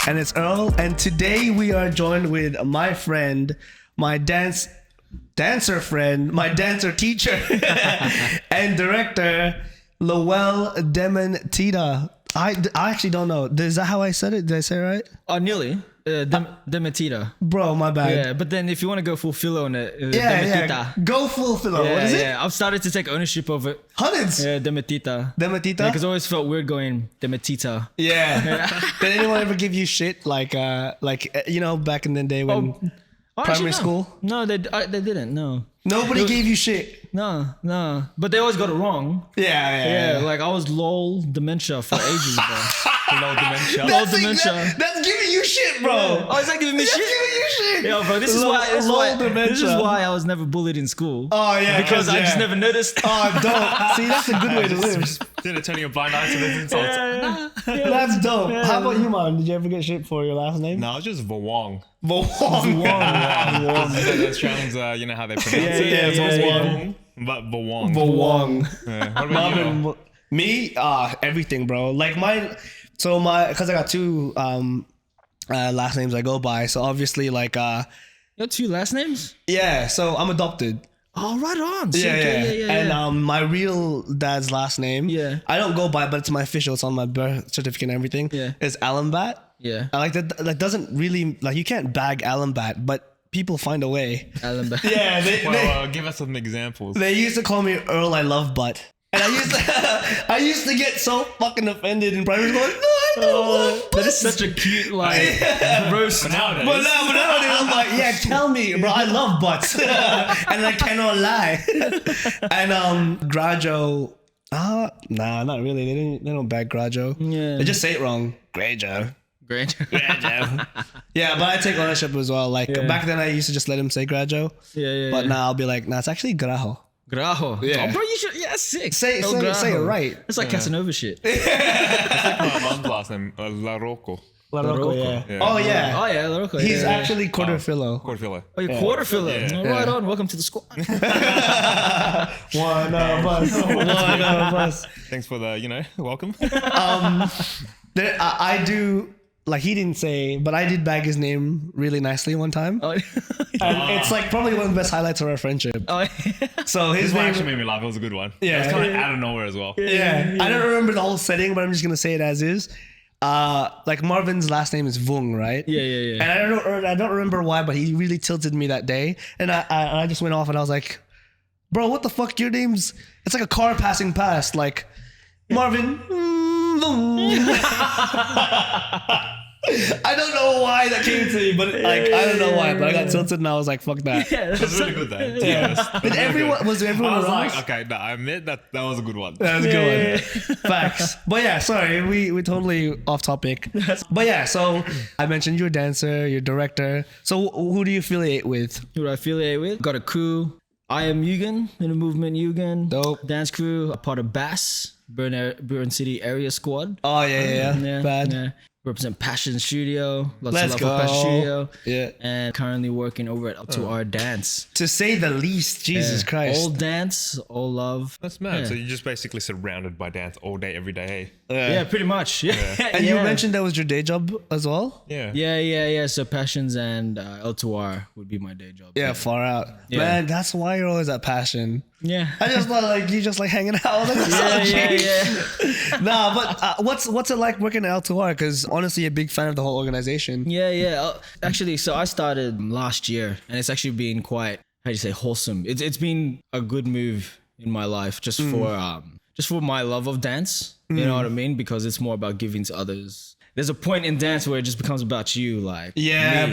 and it's Earl. And today we are joined with my friend, my dancer friend, my dancer teacher, and director, Lowell Demetita. I actually don't know. Is that how I said it? Did I say it right? Nearly. Demetita. Bro, my bad. Yeah, but then if you want to go full filo on it, Yeah. Demetita. Go full filo. Yeah, What is it? yeah. I've started to take ownership of it. Hundreds. Yeah, Demetita. Demetita? Because I always felt weird going Demetita. Yeah. Did anyone ever give you shit like back in the day when primary school? No, they didn't. No. Nobody gave you shit. No. But they always got it wrong. Yeah. Like I was Lowell Dementia for ages, bro. Lowell Dementia. Lowell Dementia. That's giving you shit, bro. Oh, is that giving me That's shit? giving you shit. Yo, bro, this is why I was never bullied in school. Oh yeah, because I just never noticed. Oh, dope. See, that's a good way to live. Turning a blind eye to those insults. That's dope. How about you, man? Did you ever get shit for your last name? No, it's just Vawong. Vawong. The Australians, you know how they pronounce it? Yeah, It's always yeah. Vawong, but Vawong. Vawong. Yeah. What about you? Marvin, me, everything, bro. Like because I got two last names I go by. So obviously, like, You have two last names? yeah. So I'm adopted. Oh, right on. Sick. Yeah. And my real dad's last name, I don't go by, but it's my official. It's on my birth certificate and everything. Yeah. It's Allenbat. Yeah. I like that. That doesn't really like you can't bag Allenbat, but people find a way. Allenbat. Yeah. Well, give us some examples. They used to call me Earl. I love butt. And I used to get so fucking offended in primary school. Like, no, I don't love butt. That is such a cute roast. But nowadays, But nowadays I'm like, yeah, tell me, bro. I love butts, and I cannot lie. And Grajo, nah, not really. They don't bag Grajo. Yeah. They just say it wrong. Grajo. Great. Grajo. Yeah, but I take ownership as well. Like back then, I used to just let him say Grajo. Yeah. But now I'll be like, nah, it's actually Grajo. Grajo. Yeah. Oh, bro, you should. Yeah, sick. Say it right. It's like Casanova shit. my mom's last name, La Rocco. Larocco, yeah. Yeah. Oh yeah. Oh, yeah, Larocco. He's yeah. actually quarter filo. Cortfilla. Oh, you're quarter filler. Yeah. Right on. Welcome to the squad. One of us. Thanks for the, welcome. I do. Like he didn't say, but I did bag his name really nicely one time. Oh, And it's like probably one of the best highlights of our friendship. oh, So his This one name, actually made me laugh. It was a good one. Yeah. It's kind of out of nowhere as well. yeah. I don't remember the whole setting, but I'm just gonna say it as is. Like Marvin's last name is Vung, right? Yeah. And I don't remember why, but he really tilted me that day, and I just went off and I was like, bro, what the fuck? Your name's it's like a car passing past, like Marvin. Vung. I don't know why that came to me, but like I don't know why, but I got tilted and I was like, "Fuck that." Yeah, It was really good though. Yeah. Did everyone was everyone I was around? like, okay, no, I admit that was a good one. That was a good one. Facts. But yeah, sorry, we totally off topic. But yeah, so I mentioned you're a dancer, you're a director. So who do you affiliate with? Who do I affiliate with? Got a crew. I am Yugen in the movement Yugen. Dope. Dance crew. A part of Bass, Burn City Area Squad. Oh yeah. Bad. Yeah. Represent Passion Studio. Lots Let's of go. love for Passion Studio. Yeah. And currently working over at To Our Dance. To say the least, Jesus Christ. All dance, all love. That's mad. Yeah. So you're just basically surrounded by dance all day, every day. Yeah, pretty much. Yeah. And you mentioned that was your day job as well? Yeah. Yeah. So Passions and L2R would be my day job. Yeah, far out. Yeah. Man, that's why you're always at Passion. Yeah. I just thought like you just like hanging out. Like, Yeah. Nah, but what's it like working at L2R? Because honestly, a big fan of the whole organization. Yeah. Actually, so I started last year, and it's actually been quite, how do you say, wholesome. It's been a good move in my life, just for my love of dance. You know what I mean? Because it's more about giving to others. There's a point in dance where it just becomes about you, like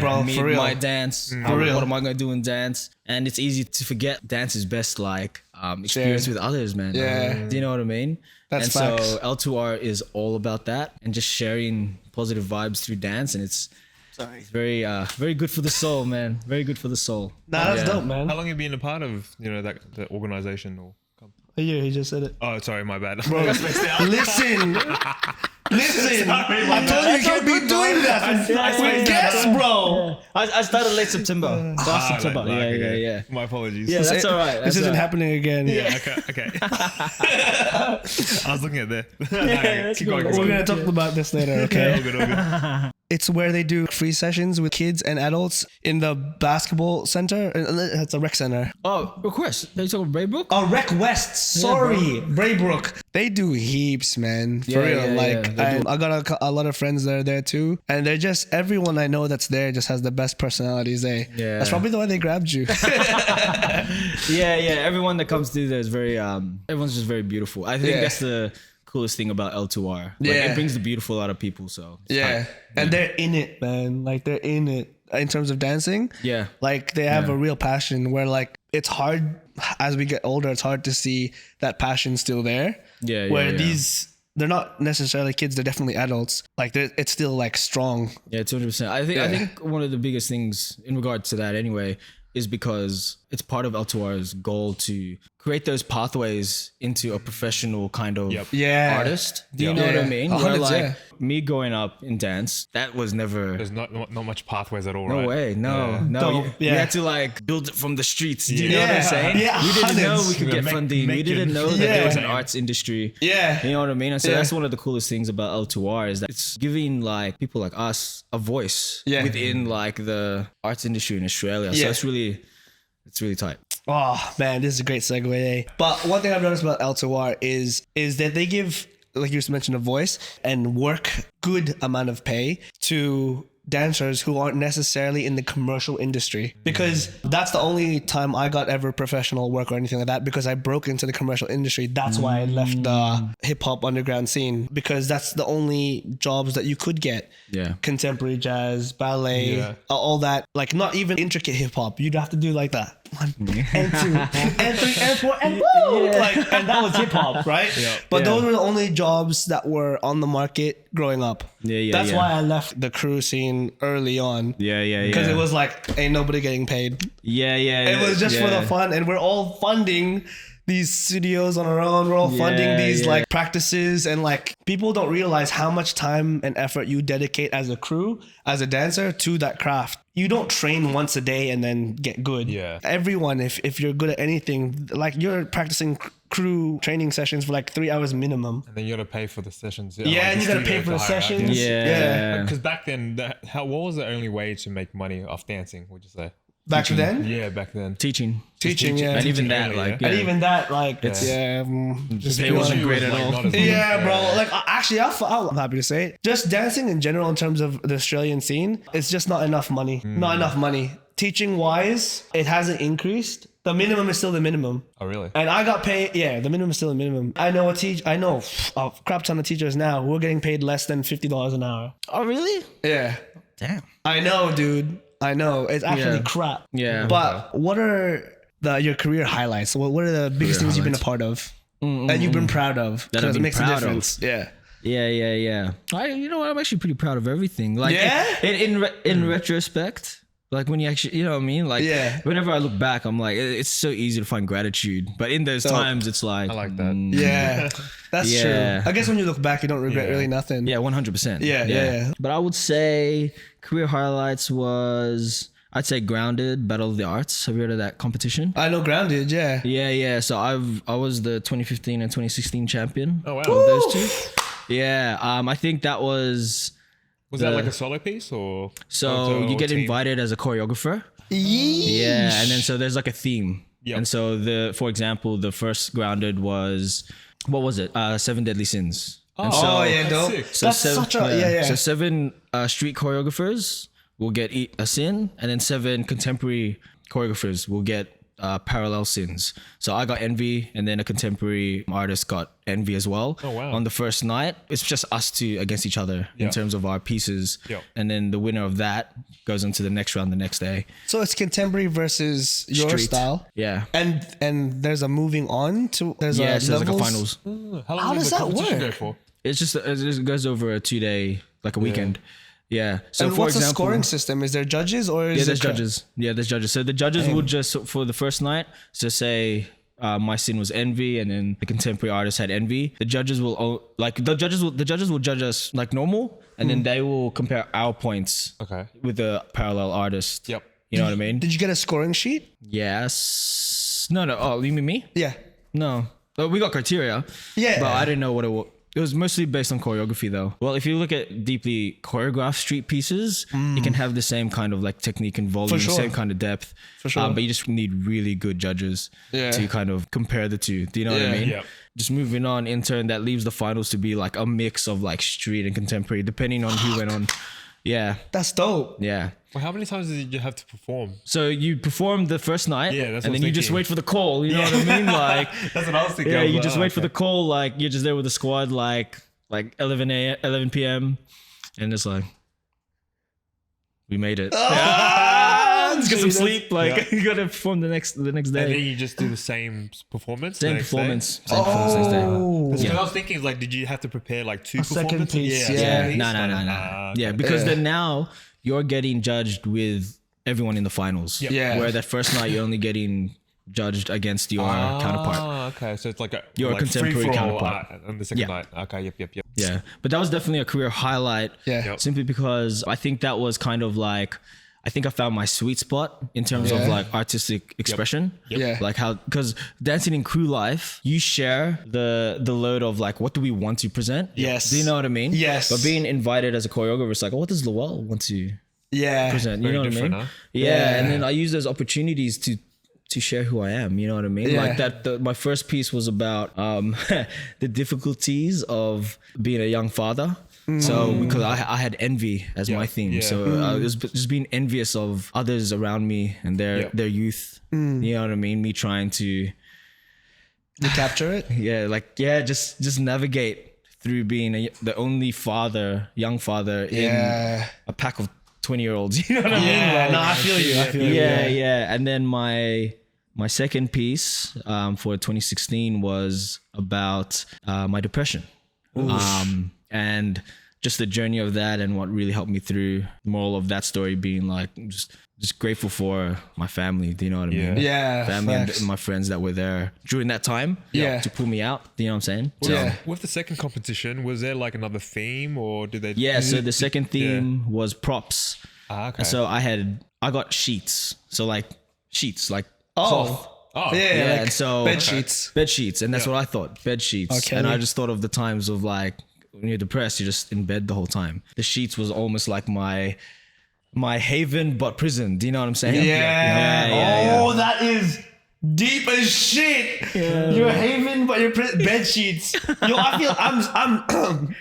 bro, for real. my dance. For real. What am I gonna do in dance? And it's easy to forget dance is best like experience with others, man. Yeah. Do you know what I mean? That's and facts. so L2R is all about that and just sharing positive vibes through dance, and it's very good for the soul, man. Very good for the soul. Nah, that's dope, man. How long have you been a part of, the organization or company? A year, he just said it. Oh, sorry, my bad. Bro, listen. I told you you can't be doing that. Guess, bro. I started late September. Last September. Yeah. My apologies. Yeah, that's all right. This isn't happening again. Yeah, okay. I was looking at that. that's Keep good. going. We're gonna talk about this later, okay? All good. It's where they do free sessions with kids and adults in the basketball center. It's a rec center. Oh, request. Are you talking Braybrook? Oh, Rec West. Sorry, Braybrook. They do heaps, man. For Yeah, real. yeah, Like, yeah, I got a lot of friends that are there too, and they're just everyone I know that's there just has the best personalities. Yeah. That's probably the why they grabbed you. Yeah. Everyone that comes through there is very everyone's just very beautiful. I think Yeah. that's the coolest thing about L2R. Like, Yeah. it brings the beautiful out of people. So it's Yeah. tight. And they're in it, man. Like they're in it in terms of dancing. Yeah. Like they have a real passion where like it's hard as we get older, it's hard to see that passion still there. Yeah, Where yeah. they're not necessarily kids, they're definitely adults. Like it's still like strong. Yeah, 200%. I think one of the biggest things in regards to that anyway is because it's part of L2R's goal to create those pathways into a professional kind of Yeah. artist. Do you Yeah. know what I Yeah. mean? 100, Where like yeah. me growing up in dance, that was never. There's not much pathways at all, No right? way, no. Don't- We yeah. had to like build it from the streets. Do you know what Yeah. I'm saying? Yeah, we didn't know hundreds. we could Yeah, get make- funding. We make didn't your- know that there was an Yeah. arts industry. Yeah. You know what I mean? And so Yeah. that's one of the coolest things about L2R is that it's giving like people like us a voice within like the arts industry in Australia. So Yeah. it's really tight. Oh man, this is a great segue. But one thing I've noticed about L2R is that they give, like you just mentioned, a voice and work good amount of pay to dancers who aren't necessarily in the commercial industry, because that's the only time I got ever professional work or anything like that, because I broke into the commercial industry. That's why I left the hip hop underground scene, because that's the only jobs that you could get. Yeah. Contemporary jazz, ballet, all that, like not even intricate hip hop. You'd have to do like that. 1 and 2 and 3 and 4 and boom! Like, and that was hip hop, right? But those were the only jobs that were on the market growing up. That's why I left the crew scene early on. Because it was like, ain't nobody getting paid. It was just for the fun, and we're all funding these studios on our own. We're all funding these like practices, and like people don't realize how much time and effort you dedicate as a crew, as a dancer, to that craft. You don't train once a day and then get good. Yeah. Everyone, if you're good at anything, like you're practicing crew training sessions for like 3 hours minimum. And then you got to pay for the sessions. Yeah, and you got to pay for the sessions. Because back then, what was the only way to make money off dancing, would you say? Back then? Yeah, back then. Teaching. Teaching, yeah. And even Teaching that, only, like, And even that, like, Yeah. just pay be wasn't honest. great at all. Not as much. Yeah, bro. Like, actually, I'm happy to say it. Just dancing in general, in terms of the Australian scene, it's just not enough money. Not enough money. Teaching wise, it hasn't increased. The minimum is still the minimum. Oh, really? And I got paid. Yeah, the minimum is still the minimum. I know a crap ton of teachers now who are getting paid less than $50 an hour. Oh, really? Yeah. Damn. I know, dude. I know. It's actually Yeah. crap. Yeah. But what are your career highlights? What are the biggest things you've been a part of that you've been proud of? That I've 'Cause it been makes a proud of. difference. Yeah. Yeah. You know what? I'm actually pretty proud of everything. Like, Yeah? in retrospect, like when you actually, you know what I mean? Like, Yeah. whenever I look back, I'm like, it's so easy to find gratitude. But in those times, it's like, I like that. Yeah. That's Yeah. true. I guess when you look back, you don't regret really nothing. yeah, 100%. Yeah. But I would say career highlights was, I'd say Grounded, Battle of the Arts. Have you heard of that competition? I know Grounded, yeah. Yeah. So I was the 2015 and 2016 champion. Oh, wow. Of those two. Yeah. I think that was. Was that like a solo piece or? So you get team? invited as a choreographer. Yeah, and then so there's like a theme. Yep. And so for example, the first Grounded was, what was it? 7 Deadly Sins. And so, Oh, yeah, that's dope. sick. So That's such a, yeah. So 7 street choreographers will get a sin, and then 7 contemporary choreographers will get parallel sins. So I got Envy, and then a contemporary artist got Envy as well. Oh, wow. On the first night, it's just us two against each other in Yeah. terms of our pieces. Yeah. And then the winner of that goes into the next round the next day. So it's contemporary versus your Street. style. Yeah. And there's a moving on to, there's Yeah, a so there's like a levels. finals. How long How does does the that competition work? go for? It just goes over a 2-day, like a weekend. Yeah. So And for what's the example, scoring system? Is there judges or is yeah, there's it judges. Yeah, there's judges. So the judges will just, for the first night, so say my sin was Envy, and then the contemporary artist had Envy. The judges will the judges will judge us like normal, and then they will compare our points Okay. with the parallel artist. Yep. You know what I mean? Did you get a scoring sheet? Yes. No. Oh, you mean me? Yeah. No. We got criteria. Yeah. But I didn't know what it was. It was mostly based on choreography though. Well, if you look at deeply choreographed street pieces, it can have the same kind of like technique and volume, sure. same kind of depth. For sure. But you just need really good judges to kind of compare the two. Do you know what I mean? Yeah. Just moving on, in turn, that leaves the finals to be like a mix of like street and contemporary, depending on who went on. Yeah. That's dope. Yeah. Well, how many times did you have to perform? So you perform the first night, Yeah, that's and what then I you was just thinking. wait for the call. You know what I mean? Like, That's what I was thinking. yeah, you just wait for the call. Like, you're just there with the squad, like 11 p.m. and it's like, we made it. Let's get some sleep. Like, you gotta perform the next And then day. you just do the same performance. Same the next performance. Day? Same performance next day. That's Oh. what I was thinking. Is like, did you have to prepare like two second performances? piece, Yeah, Yeah. no. Yeah, because then now you're getting judged with everyone in the finals. Yeah. Where that first night you're only getting judged against your counterpart. Ah, okay. So it's like a Your like contemporary free-for-all, counterpart. on the second Yeah. night. Okay. Yep. Yeah, but that was definitely a career highlight. Yeah. Yep. Simply because I think that was kind of like, I think I found my sweet spot in terms of Yeah. like artistic expression. Yeah. Like how, because dancing in crew life, you share the load of like, what do we want to present? Yes. Do you know what I mean? Yes. But being invited as a choreographer, it's like, what does Lowell want to Yeah. present? You Very know what I mean? different, huh? Yeah. And then I use those opportunities to share who I am. You know what I mean? Yeah. Like that. My first piece was about the difficulties of being a young father. So because I had envy as my theme, yeah. so it was just being envious of others around me and their youth. You know what I mean? Me trying to You capture it? just navigate through being the only young father in a pack of 20-year-olds. You know what I mean? Yeah. No, I feel you. I feel you. Yeah. And then my second piece for 2016 was about my depression. And just the journey of that and what really helped me through. The moral of that story being like just grateful for my family. Do you know what I mean? Yeah. Family Facts. and my friends that were there during that time Yeah. to pull me out. Do you know what I'm saying? Well, Yeah. With the second competition, was there like another theme or did they? Yeah, so the second theme was props. Ah, okay. And so I got sheets. So like sheets, like cloth. Oh, Yeah. Yeah, Like and so bed sheets. bed sheets, and that's what I thought, bed sheets. Okay. And I just thought of the times of like when you're depressed, you're just in bed the whole time. The sheets was almost like my haven but prison. Do you know what I'm saying? Yeah. Oh, that is deep as shit. You're haven, but you're bed sheets. Yo, I feel I'm.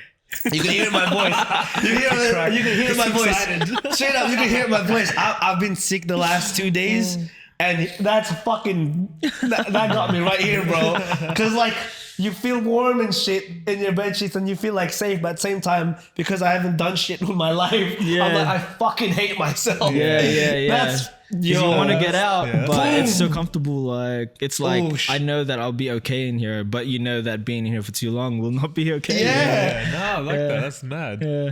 You can hear my voice. You can hear my voice. Straight up, you can hear my voice. I've been sick the last 2 days, and that's fucking that got me right here, bro. Cause like you feel warm and shit in your bed sheets, and you feel like safe, but at the same time, because I haven't done shit with my life, I'm like I fucking hate myself. Yeah. That's You want to get out, yeah. but it's so comfortable. Like it's like Oosh. I know that I'll be okay in here, but you know that being in here for too long will not be okay. Yeah. No, I like that. That's mad. Yeah.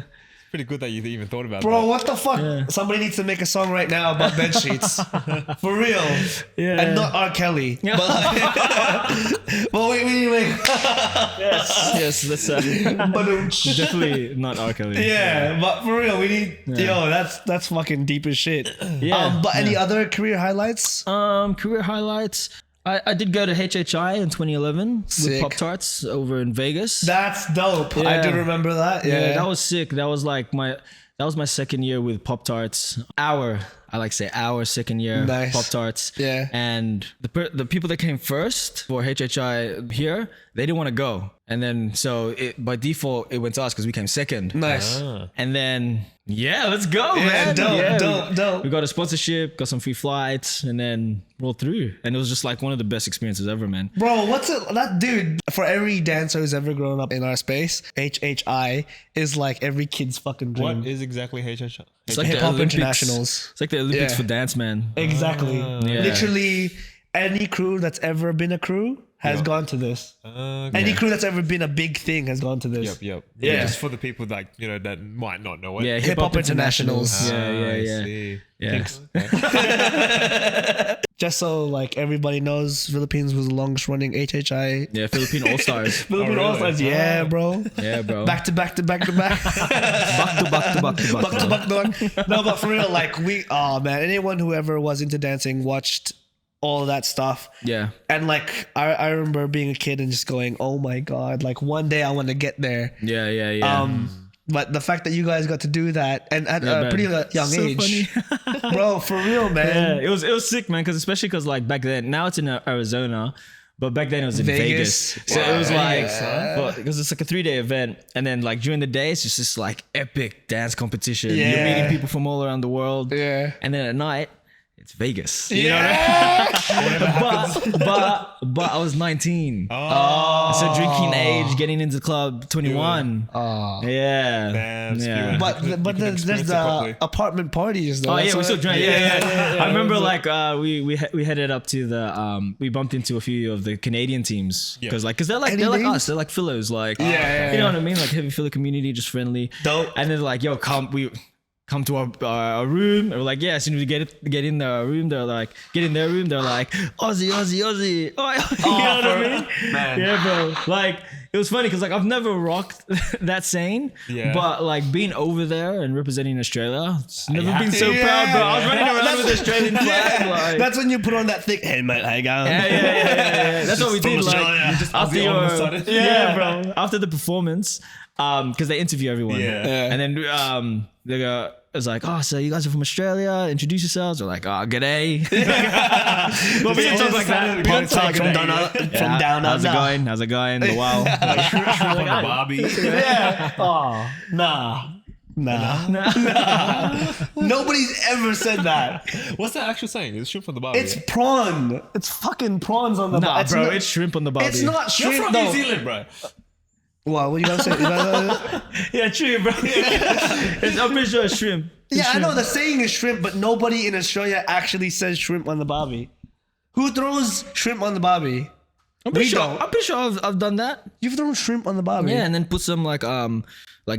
Pretty good that you even thought about Bro, that. what the fuck? Somebody needs to make a song right now about bed sheets. For real. Yeah. And not R. Kelly. But, but we need to make. Yes, that's definitely not R. Kelly. Yeah, but for real, we need. Yo, that's fucking deep as shit. Yeah. But any other career highlights? Career highlights. I did go to HHI in 2011 Sick. with Pop Tarts over in Vegas. That's dope. I do remember that. Yeah. That was sick. That was my second year with Pop Tarts. Our second year Nice. Pop Tarts. Yeah. And the people that came first for HHI here, they didn't want to go. And then so by default it went to us because we came second. Nice. And then let's go, Yeah, man. dope. We got a sponsorship, got some free flights, and then rolled through. And it was just like one of the best experiences ever, man. Bro, what's it? That dude, for every dancer who's ever grown up in our space, HHI is like every kid's fucking dream. What is exactly HHI? It's like Hip the Hop Olympics. Internationals. It's like the Olympics Yeah. for dance, man. Exactly. Yeah. Literally, any crew that's ever been a crew has gone to this. Any crew that's ever been a big thing has gone to this. Yep. Yeah. Just for the people that that might not know it. Yeah, Hip Hop Internationals. I Yeah. see. Yeah. Just so like everybody knows, Philippines was the longest running HHI. Yeah, Philippine All Stars. Philippine really? All-Stars. Yeah, bro. Yeah, bro. Back to back to back to back. back to back to back to back. Back to back to back. No, but for real, like oh man, anyone who ever was into dancing watched all of that stuff. Yeah. And like I remember being a kid and just going, oh my God, like one day I want to get there. Yeah. But the fact that you guys got to do that and at a man. pretty young So age, funny. bro, for real, man. Yeah, it was sick, man. Because especially because like back then, now it's in Arizona, but back then it was in Vegas. So it was like, because it's like a 3-day event, and then like during the day it's just this like epic dance competition. Yeah. You're meeting people from all around the world. Yeah. And then at night, it's Vegas. You know what I mean? but I was 19. So drinking age, getting into the club, 21. Yeah. Damn, Yeah. But there's the apartment parties though. Oh That's yeah, we what- still drank. Yeah. I remember like we headed up to the we bumped into a few of the Canadian teams because they're like names? us. They're like fellows, like Yeah, yeah, you know what I mean, like heavy filler community, just friendly. Dope. And then like come to our room. And we're like, yeah, as soon as we get in the room, they're like, get in their room, they're like, Aussie. Oh, you know what I mean? Man. Yeah, bro. Like, it was funny because like I've never rocked that scene, but like being over there and representing Australia, it's never been so proud, bro. I was running around with the Australian flag. Like, That's when you put on that thick, hey mate, how you going? yeah. That's what we did. Like, after on the side. bro. After the performance, because they interview everyone, and then they go. It's like, oh, so you guys are from Australia? Introduce yourselves. We're like, oh, g'day. Well, we don't talk like that. We don't talk from down How's it under. going? How's it going? Wow. Shrimp on the Barbie. Yeah. Oh, nah. Nobody's ever said that. What's that actual saying? It's shrimp on the Barbie. It's prawn. It's fucking prawns on the Nah, Barbie. bro, it's shrimp on the Barbie. It's not You're shrimp from though. New Zealand, bro. Well, what you gonna say? Yeah, true, bro. I'm pretty sure it's shrimp. Yeah, I know the saying is shrimp, but nobody in Australia actually says shrimp on the Barbie. Who throws shrimp on the Barbie? I'm pretty We sure. don't. I'm pretty sure I've done that. You've thrown shrimp on the Barbie. Yeah, and then put some like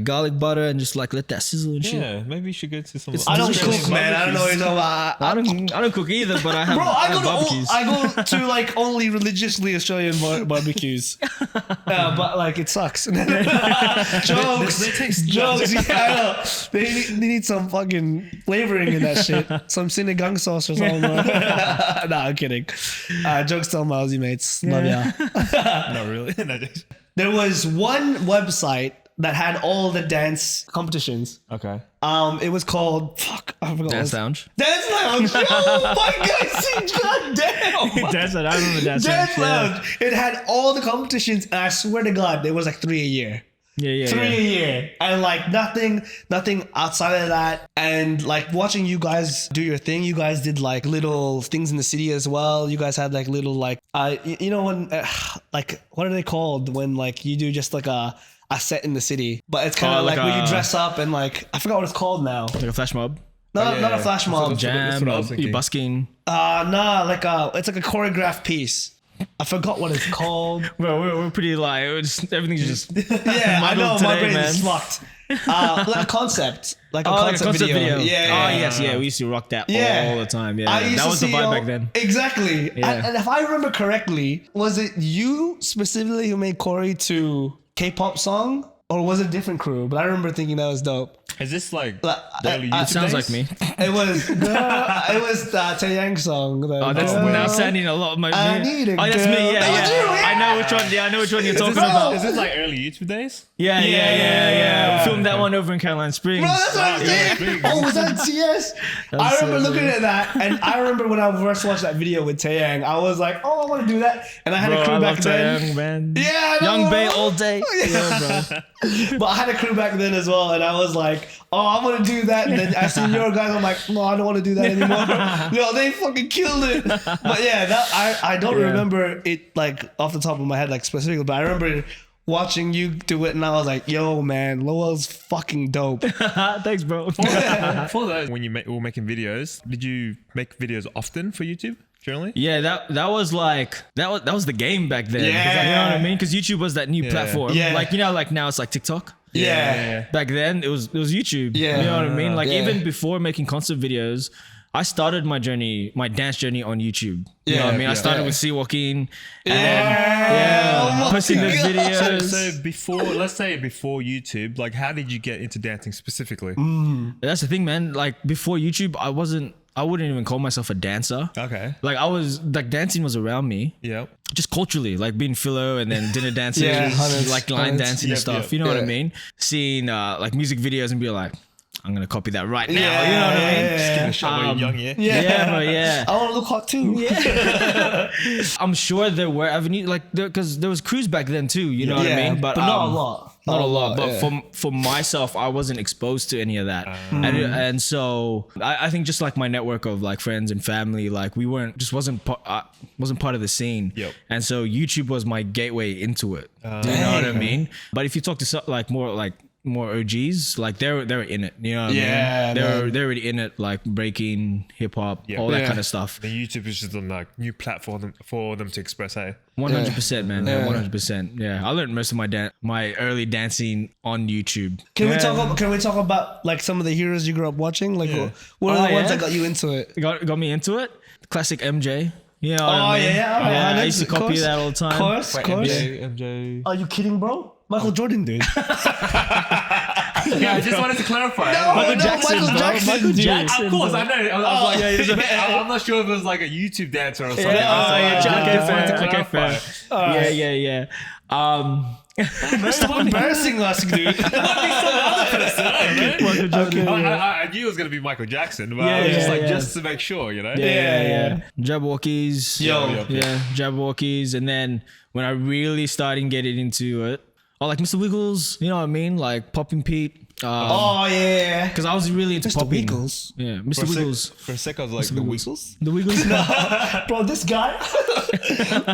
garlic butter and just like let that sizzle and shit. Yeah, maybe you should go to some. I don't Australian cook, man. I don't know what you're talking about. I don't cook either, but I have, Bro, I have barbecues. I go to like only religiously Australian barbecues. But like it sucks. Jokes. Jokes. Yeah, I know. They need some fucking flavoring in that shit. Some sinigang sauce or something. Nah, I'm kidding. Jokes to all my Aussie mates. Love ya. Not really. There was one website that had all the dance competitions. Okay. It was called I forgot. Dance Lounge. Dance Lounge. Oh my god, goddamn. Dance Lounge. I remember Dance Dance Lounge. Lounge. It had all the competitions, and I swear to God, there was like 3 a year. Yeah. 3 a year, and like nothing outside of that. And like watching you guys do your thing, you guys did like little things in the city as well. You guys had like little like you know when like what are they called when like you do just like a set in the city, but it's kind of like where you dress up and like I forgot what it's called now. Like a flash mob. Not a flash mob. Jam. what I was You thinking. busking. Nah, like it's like a choreographed piece. I forgot what it's called. Bro, we're pretty like everything's just Yeah, I know. muddled My today, brain man. is fucked. Like a concept. Like a like concept video. Yeah. Oh yes, yeah. We used to rock that all the time. Yeah. I used That to was the see vibe all- back then. Exactly. Yeah. And if I remember correctly, was it you specifically who made Corey to K-pop song? Or was it a different crew? But I remember thinking that was dope. Is this like Like, the early It YouTube sounds days? like me. It was Taeyang song. Oh, that's now sounding a lot of my. I need a Oh, that's me. girl. Yeah, That was you, yeah. I know which one. Yeah, I know which one you're talking Is this, about. is this like early YouTube days? Yeah. We filmed that one over in Caroline Springs. Bro, that's what I'm saying. Oh, was that CS? I remember looking at that, and I remember when I first watched that video with Taeyang, I was like, oh, I want to do that. And I had a crew back then. Young man. Yeah, I know. Young Bay all day. Yeah, bro. But I had a crew back then as well, and I was like, oh, I want to do that. And then I seen your guys, I'm like, no, I don't want to do that anymore. Yo, they fucking killed it. But yeah, that I don't remember it like off the top of my head, like specifically, but I remember watching you do it, and I was like, yo, man, Lowell's fucking dope. Thanks, bro. For that, when you were making videos, did you make videos often for YouTube? Generally? Yeah, that was like that was the game back then. 'Cause, Yeah. you know what I mean? Because YouTube was that new platform. Yeah. Like like now it's like TikTok. Yeah. Back then it was YouTube. Yeah. You know what I mean? Like Yeah. even before making concert videos, I started my dance journey on YouTube. You know what I mean? I started with Sea Walking. Oh my posting those God. videos. So before, let's say before YouTube, like how did you get into dancing specifically? That's the thing, man. Like before YouTube, I wasn't I wouldn't even call myself a dancer. Okay. Like I was like dancing was around me. Yeah. Just culturally, like being philo and then dinner dances, Yeah, hundreds, like line hundreds. dancing and stuff. You know what I mean? Seeing like music videos and be like, I'm gonna copy that right now. Yeah, you know what I mean? Just give it a shot when you're young, yeah. Yeah, bro, yeah. I want to look hot too. I'm sure there were avenues like because there was crews back then too. You know what I mean? but not a lot. Not a lot, but for myself, I wasn't exposed to any of that, and so I think just like my network of like friends and family, like we wasn't part of the scene, and so YouTube was my gateway into it. You know what I mean? But if you talk to more OGs, like they were in it. You know what I mean? They're already in it, like breaking, hip hop, all that kind of stuff. The YouTube is just a like new platform for them to express. Hey, 100%, man. 100%. Yeah, I learned most of my early dancing on YouTube. Can we talk about like some of the heroes you grew up watching? Like what are the ones that got you into it? Got me into it. Classic MJ. You know what I mean? Yeah. I used to copy that all the time. Of course. MJ. Are you kidding, bro? Michael Jordan, dude. Yeah, I just wanted to clarify. Michael Jackson. Of course, I know. I was like, I'm not sure if it was like a YouTube dancer or something. Okay, fair. Yeah. Stop embarrassing us, dude. I knew it was gonna be Michael Jackson, but I was just like, just to make sure, you know. Yeah. Jabberwockies. Yeah. Jabberwockies, and then when I really started getting into it, like Mr. Wiggles, you know what I mean, like Popping Pete. Because I was really into Mr. popping. Wiggles. Yeah, Mr. Wiggles. For a sec, I was like, the Wiggles? The Wiggles. Bro, this guy.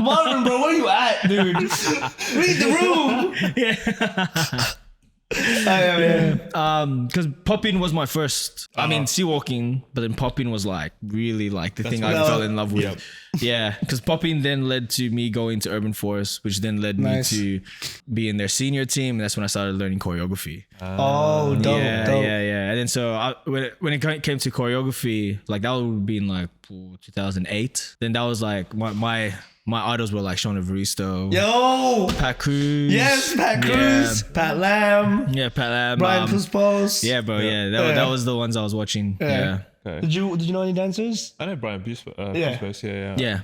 Marvin, bro, where you at, dude? Read the room. Because popping was my first. I mean, sea walking, but then popping was like really like the thing I fell in love with. Yep. Yeah, because popping then led to me going to Urban Forest, which then led me to be in their senior team, and that's when I started learning choreography. Dope. Yeah. And then so when it came to choreography, like that would be in like 2008. Then that was like my idols were like Shauna Evaristo. Pat Cruz. Yes, Pat Cruz. Pat Lam. Yeah, Pat Lam. Brian Puspos. Yeah, bro. Yeah, that was the ones I was watching. Yeah. Okay. Did you know any dancers? I know Brian Puspos. Yeah.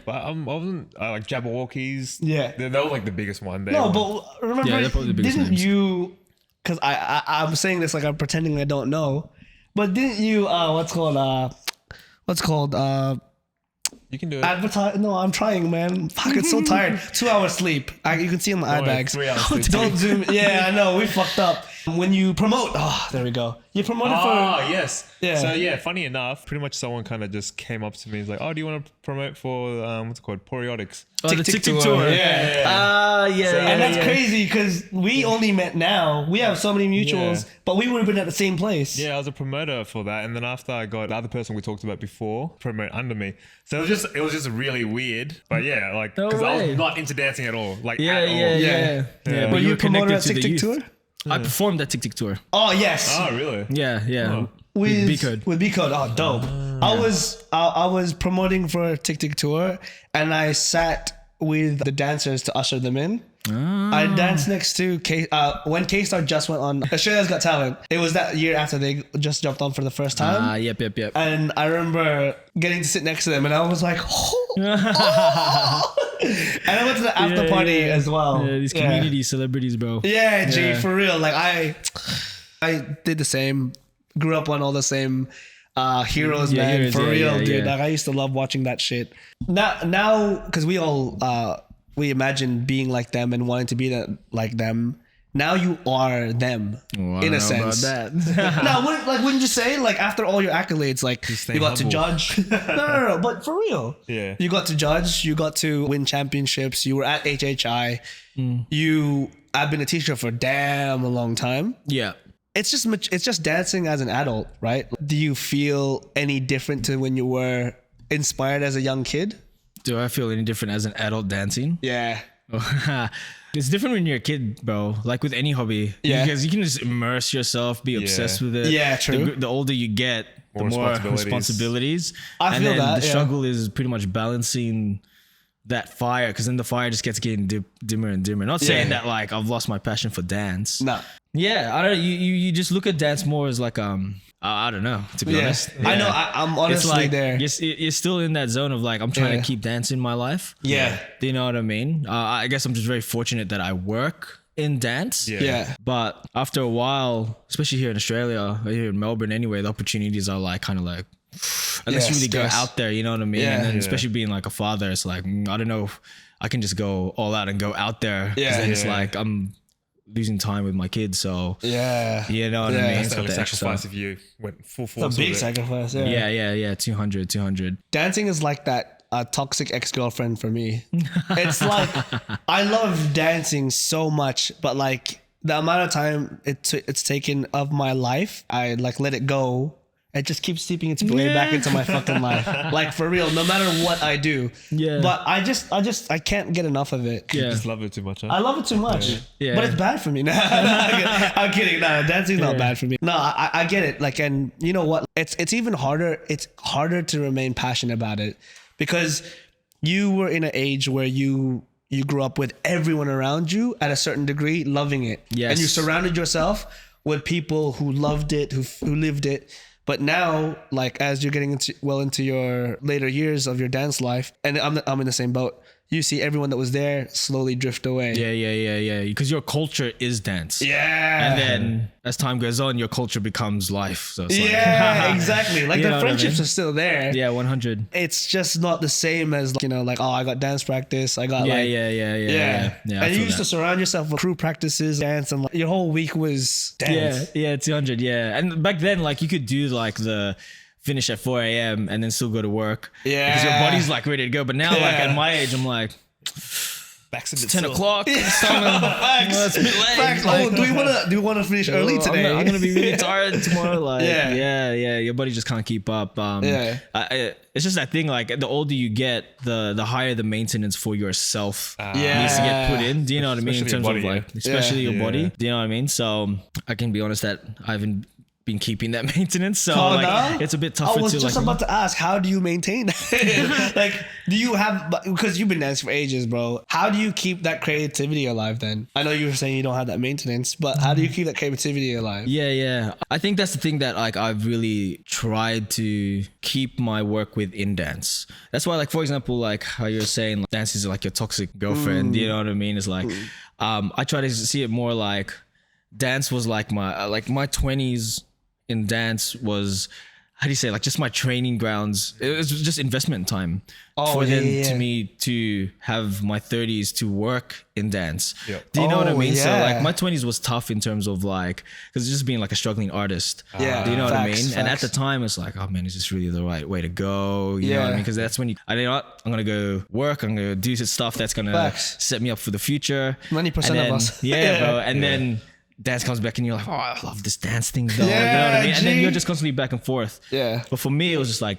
But I wasn't like Jabberwockies. Yeah. They were like the biggest one. But remember, they're probably the biggest didn't names. you? Because I'm saying this like I'm pretending I don't know, but didn't you? What's called? You can do it. Advertise? No, I'm trying, man. Fuck, it's so tired. 2 hours sleep. You can see in my eye bags. 3 hours sleep. Don't zoom. Yeah, I know. We fucked up. When you promote, there we go. You promoted for. Yes. Yeah. So yeah, funny enough, pretty much someone kind of just came up to me. He's like, "Oh, do you want to promote for what's it called, Poriotics?" The Tick Tour. Yeah. And that's crazy because we only met now. We have so many mutuals, but we would have been at the same place. Yeah, I was a promoter for that, and then after I got the other person we talked about before promote under me, so it was just really weird. But yeah, like because I was not into dancing at all, like at all. Yeah. But you promoted at Tick the Tour? I performed at Tick Tour. Oh yes. Oh really? Yeah. With B-Code. With B-Code. Oh, dope. I was promoting for Tick Tour, and I sat with the dancers to usher them in. I danced next to when K-Star just went on Australia's Got Talent. It was that year after they just jumped on for the first time. Yep. And I remember getting to sit next to them, and I was like, And I went to the after party as well. Yeah, these community celebrities, bro. Yeah, G, for real. Like I did the same. Grew up on all the same heroes, man. Heroes, for real, dude. Yeah. Like I used to love watching that shit. Now, because we all we imagine being like them and wanting to be like them. Now you are them in a sense. About that. Now, wouldn't you say like after all your accolades, like you got to judge? No, but for real, you got to judge. You got to win championships. You were at HHI. I've been a teacher for damn a long time. Yeah. It's just dancing as an adult, right? Do you feel any different to when you were inspired as a young kid? Do I feel any different as an adult dancing? Yeah. It's different when you're a kid, bro. Like with any hobby. Yeah. Because you can just immerse yourself, be obsessed with it. Yeah, true. The older you get, the more responsibilities. I feel that. The struggle is pretty much balancing that fire, because then the fire just gets getting dimmer and dimmer. Not saying that like I've lost my passion for dance. No. Yeah, I don't know. You just look at dance more as like a I don't know, to be Yeah. honest. I know. I'm It's honestly like there. you're still in that zone of like, I'm trying Yeah. to keep dance in my life. Yeah. Do you know what I mean? I guess I'm just very fortunate that I work in dance. Yeah. Yeah. But after a while, especially here in Australia, or here in Melbourne anyway, the opportunities are like kind of like, unless Yeah, you really go scarce. out there, you know what I mean? Yeah. And then Yeah. especially being like a father, it's like, I don't know if I can just go all out and go out there. 'Cause Yeah. then it's Yeah. like I'm losing time with my kids. So Yeah. you know what Yeah. I mean? That's It's The got only the extra sacrifice stuff. if you went full It's force. a big with it. sacrifice. Yeah. 200. Dancing is like that toxic ex-girlfriend for me. It's like I love dancing so much, but like the amount of time it's taken of my life, I like let it go. It just keeps seeping its way back into my fucking life. Like for real, no matter what I do. Yeah. But I can't get enough of it. Yeah. Just love it too much. Huh? I love it too much. Yeah. But it's bad for me. No, I'm kidding. No, dancing's not bad for me. No, I get it. Like, and you know what? It's even harder. It's harder to remain passionate about it because you were in an age where you grew up with everyone around you at a certain degree loving it. Yes. And you surrounded yourself with people who loved it, who lived it. But now, like as you're getting into your later years of your dance life, and I'm in the same boat. You see everyone that was there slowly drift away. Yeah. Because your culture is dance. Yeah. And then as time goes on, your culture becomes life. So it's like, Yeah, exactly. Like You the know what I friendships mean? are still there. yeah, 100. It's just not the same as like oh, I got dance practice. I got Yeah, like yeah. yeah. I And you feel used to that. surround yourself with crew practices, dance, and like, your whole week was dance. Yeah, 200. Yeah. And back then, like you could do like the finish at 4 a.m. and then still go to work. Yeah. Because your body's like ready to go. But now, like Yeah. at my age, I'm like, Back's a bit 10 sore. o'clock. It's time to- Facts. well, it's a bit late. Facts. Like, Do we want to finish early oh, today? I'm gonna be really tired tomorrow. Like, Yeah. yeah. Your body just can't keep up. Yeah. It's just that thing. Like, the older you get, the higher the maintenance for yourself Yeah. needs to get put in. Do you know what I mean? In Especially terms your of body, like, especially yeah. your body. Yeah. Do you know what I mean? So I can be honest that I haven't been keeping that maintenance. So Oh, like, no? it's a bit tougher I was to just like. about to ask, how do you maintain that? Like, do you have, because you've been dancing for ages, bro. How do you keep that creativity alive then? I know you were saying you don't have that maintenance, but how do you keep that creativity alive? Yeah. I think that's the thing that like I've really tried to keep my work within dance. That's why, like, for example, like how you're saying like, dance is like your toxic girlfriend. You know what I mean? It's like I try to see it more like dance was like my 20s in dance was, how do you say, like just my training grounds. It was just investment time for yeah. me to have my 30s to work in dance. Yeah. Do you know what I Oh, mean? So yeah. like my 20s was tough in terms of like, because just being like a struggling artist. Yeah, Do you know what I facts, mean? And at facts. the time it's like, oh man, is this really the right way to go? You know what I Yeah. mean? Because that's when you know what? I'm gonna go work. I'm gonna do some stuff that's gonna Facts. set me up for the future. 90% And of then- us. Yeah, bro. And then dance comes back and you're like, oh, I love this dance thing though. You know what Yeah, I mean? And then G. you're just constantly back and forth. Yeah. But for me, it was just like,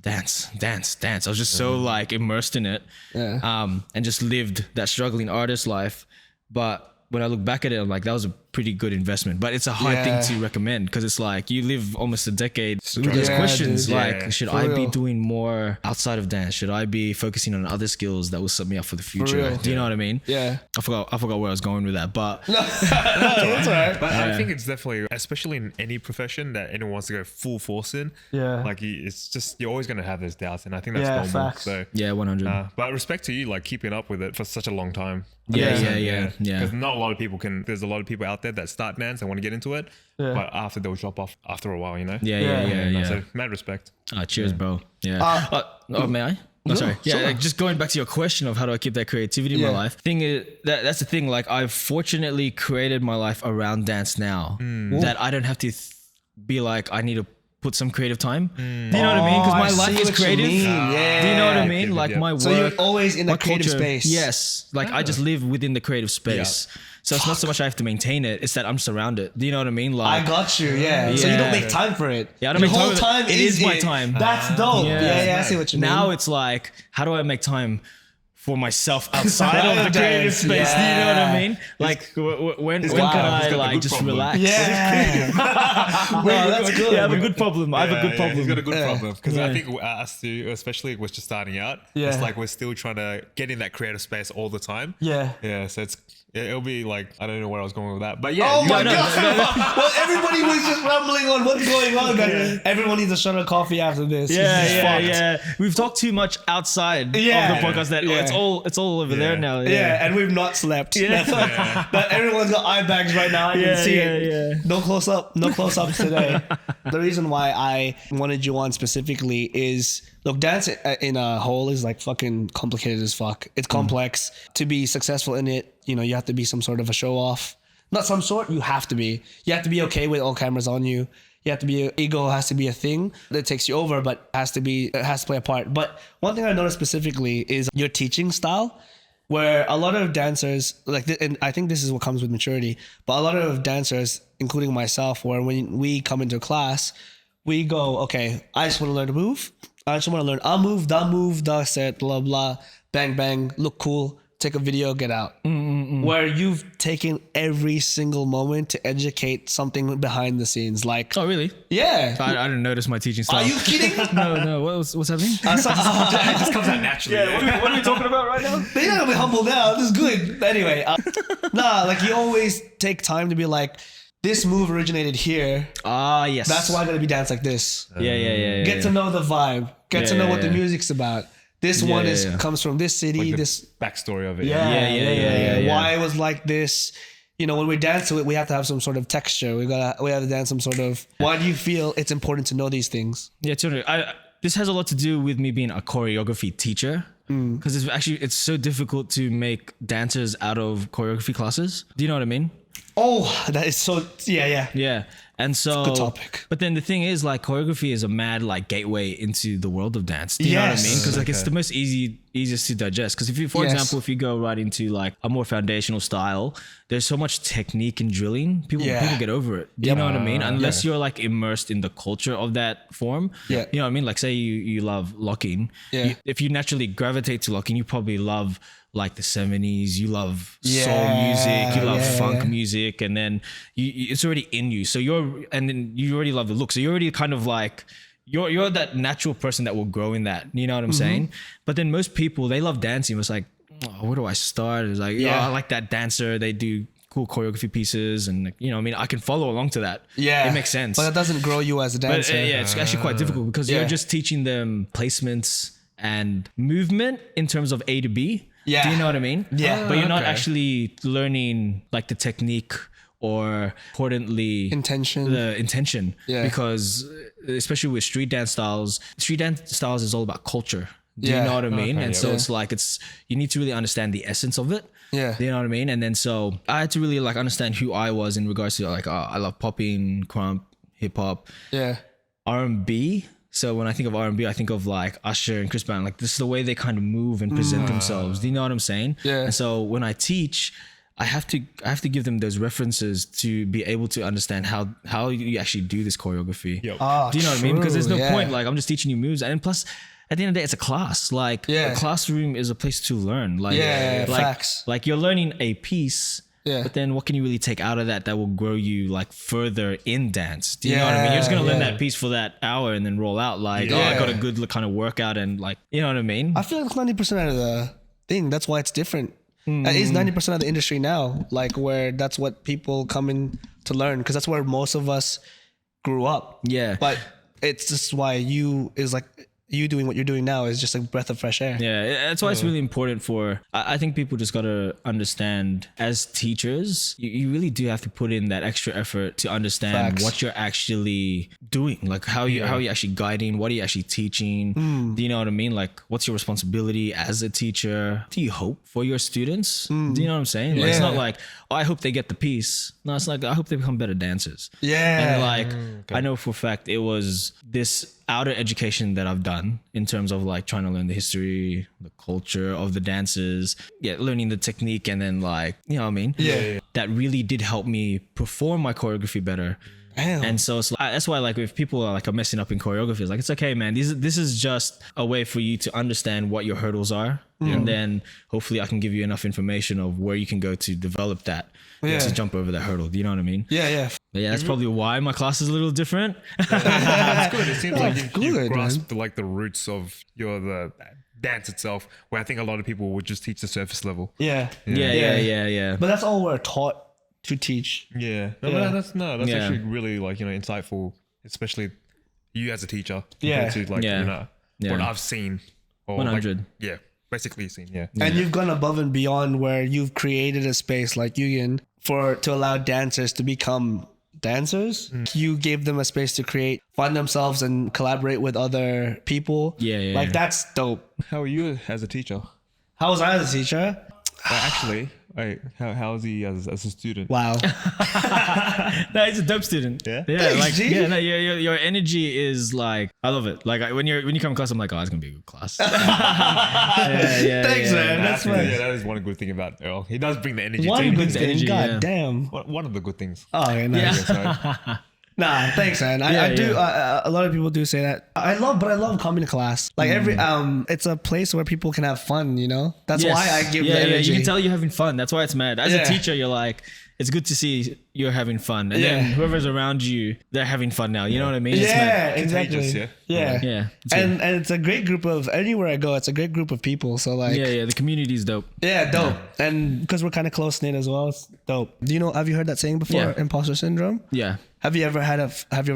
dance. I was just so like immersed in it. Yeah. And just lived that struggling artist life. But when I look back at it, I'm like, that was a pretty good investment. But it's a hard Yeah. thing to recommend because it's like you live almost a decade with those Yeah, questions. dude. Like, Yeah, should for I be real. doing more outside of dance? Should I be focusing on other skills that will set me up for the future? real. Do you know what I mean? Yeah. I forgot where I was going with that. But No, that's all right. But I think it's definitely, especially in any profession that anyone wants to go full force in. Yeah. Like it's just, you're always going to have those doubts, and I think that's Yeah, normal. facts. So, yeah, 100. but respect to you, like keeping up with it for such a long time. Yeah. Because not a lot of people can. There's a lot of people out there that start dance and want to get into it, Yeah. but after they'll drop off after a while, you know. Yeah. So mad respect. Cheers, bro. Yeah. May I? Oh, sorry. Yeah, sure. like just going back to your question of how do I keep that creativity in my Yeah. life. Thing is, that's the thing. Like I've fortunately created my life around dance now that I don't have to be like I need to put some creative time. Do you know what I mean? Because my life is creative. Do you know what I mean? Yeah. Like my work. So you're always in my that creative culture, space. Yes. Like I just live within the creative space. So it's not so much I have to maintain it. It's that I'm surrounded. Do you know what I mean? Like I got you, yeah. So you don't make time for it. Yeah, I don't Your make time whole for it. time It is my time. That's dope. Yeah, I see what you mean. now it's like, how do I make time for myself outside of the creative space. Yeah. Do you know what I mean? Like when can I He's got the like good just problem. relax? Yeah. No, that's good. Yeah, I have a good problem. I have a good problem. He's got a good problem because Yeah. I think us two, especially we're just starting out. Yeah. It's like we're still trying to get in that creative space all the time. Yeah. Yeah. So it'll be like I don't know where I was going with that, but yeah. Oh you- my god! Well, everybody was just rambling on what's going on, guys. Everyone needs a shot of coffee after this. Yeah, It's yeah, fucked. yeah. We've talked too much outside Yeah. of the podcast that Yeah. it's all over there now. Yeah, and we've not slept. Yeah. But everyone's got eye bags right now. I Yeah, can see yeah, it. yeah. No close ups today. The reason why I wanted you on specifically is, look, dance in a whole is like fucking complicated as fuck. It's complex. To be successful in it, you know, you have to be some sort of a show off. Not some sort, you have to be. You have to be okay with all cameras on you. You have to be, ego has to be a thing that takes you over, but it has to play a part. But one thing I noticed specifically is your teaching style, where a lot of dancers, and I think this is what comes with maturity, but a lot of dancers, including myself, where when we come into class, we go, okay, I just want to learn to move. I just want to learn a move, the set, blah, blah, bang, bang, look cool, take a video, get out. Where you've taken every single moment to educate something behind the scenes. Like, Oh, really? yeah. I didn't notice my teaching style. Are you kidding? No. What's happening? it just comes out naturally. What are we talking about right now? They gotta be humble now. This is good. Anyway, like you always take time to be like, this move originated here. Ah, yes. That's why I gotta be danced like this. Yeah. Get to know the vibe. Get to know what the yeah. music's about. This one comes from this city. Like the this backstory of it. Yeah. Why it was like this. You know, when we dance to it, we have to have some sort of texture. We have to dance some sort of. Why do you feel it's important to know these things? Yeah, totally. This has a lot to do with me being a choreography teacher. Because it's so difficult to make dancers out of choreography classes. Do you know what I mean? Oh, that is so. Yeah. Yeah. And so, good topic. But then the thing is, like, choreography is a mad like gateway into the world of dance. Do you know what I mean? Because like it's the most easiest to digest. Because if you, for example, if you go right into like a more foundational style, there's so much technique and drilling. People get over it. Do you know what I mean? Unless you're like immersed in the culture of that form. Yeah. You know what I mean? Like, say you love locking. Yeah. If you naturally gravitate to locking, you probably love like the 70s, you love soul Yeah, music, you love funk yeah. music, and then it's already in you. So then you already love the look. So you're already kind of like, you're that natural person that will grow in that. You know what I'm saying? But then most people, they love dancing. It's like, oh, where do I start? It's like, I like that dancer. They do cool choreography pieces, and you know, I mean, I can follow along to that. Yeah. It makes sense. But that doesn't grow you as a But dancer. it's actually quite difficult because you're just teaching them placements and movement in terms of A to B. Yeah. Do you know what I mean? Yeah. But you're not actually learning like the technique or importantly Intention. the intention. Yeah. Because especially with street dance styles is all about culture. Do Yeah. you know what I mean? Okay, And yeah. so it's like you need to really understand the essence of it. Yeah. Do you know what I mean? And then so I had to really like understand who I was in regards to like I love popping, crump, hip hop, Yeah. R&B. So when I think of R&B, I think of like Usher and Chris Brown. Like this is the way they kind of move and present themselves. Do you know what I'm saying? Yeah. And so when I teach, I have to give them those references to be able to understand how you actually do this choreography. Yep. Oh, Do you know what I mean? Because there's no true, point. Like I'm just teaching you moves, and plus, at the end of the day, it's a class. Like Yeah. a classroom is a place to learn. Like Yeah, like, facts. Like you're learning a piece. Yeah. But then what can you really take out of that will grow you like further in dance? Do you know what I mean? You're just going to learn Yeah. that piece for that hour and then roll out like, oh, I got a good kind of workout and like, you know what I mean? I feel like it's 90% of the thing. That's why it's different. That is 90% of the industry now. Like where that's what people come in to learn, because that's where most of us grew up. Yeah. But it's just why you doing what you're doing now is just a breath of fresh air. Yeah, that's why it's really important I think people just got to understand as teachers, you really do have to put in that extra effort to understand Facts. what you're actually doing. Like how you actually guiding, what are you actually teaching? Do you know what I mean? Like what's your responsibility as a teacher? Do you hope for your students? Do you know what I'm saying? Like, it's Yeah. not like, oh, I hope they get the piece. No, it's like, I hope they become better dancers. Yeah. And like, I know for a fact it was this outer education that I've done in terms of like trying to learn the history, the culture of the dances, learning the technique, and then like, you know what I mean? Yeah. That really did help me perform my choreography better. Damn. And so it's like, that's why like if people are messing up in choreography, it's like, it's okay, man. This is just a way for you to understand what your hurdles are and then hopefully I can give you enough information of where you can go to develop that, to jump over that hurdle. Do you know what I mean? Yeah. But yeah, that's probably why my class is a little different. That's good. It seems like you good, grasped like the roots of the dance itself, where I think a lot of people would just teach the surface level. Yeah. Yeah. But that's all we're taught to teach. Yeah. That's actually really like, insightful, especially you as a teacher compared to like what I've seen. Or 100. Like, basically seen. Yeah. And you've gone above and beyond where you've created a space like Yugen to allow dancers to become dancers. You gave them a space to create, find themselves, and collaborate with other people. Like that's dope. How are you as a teacher? How was I as a teacher? Actually, how is he as a student? Wow. No, he's a dope student. Yeah? Like G. your energy is like, I love it. Like when you come in class, I'm like, oh, it's gonna be a good class. Thanks, man. That's Yeah, right. that is one good thing about Earl. He does bring the energy. One too. good thing. energy, God yeah. damn. One of the good things. Oh, yeah, nice. Yeah, so, Nah, thanks, man. I do. A lot of people do say that. I love coming to class. Like it's a place where people can have fun. That's why I give the energy. You can tell you're having fun. That's why it's mad. As Yeah. a teacher, you're like, it's good to see you're having fun, and then whoever's around you, they're having fun now. You know what I mean? It's mad. Exactly. Contagious, Yeah. Yeah. And it's a great group of anywhere I go. It's a great group of people. So like, The community's dope. dope. And because we're kind of close knit as well, it's dope. Have you heard that saying before? Yeah. Imposter syndrome. Yeah. Have you ever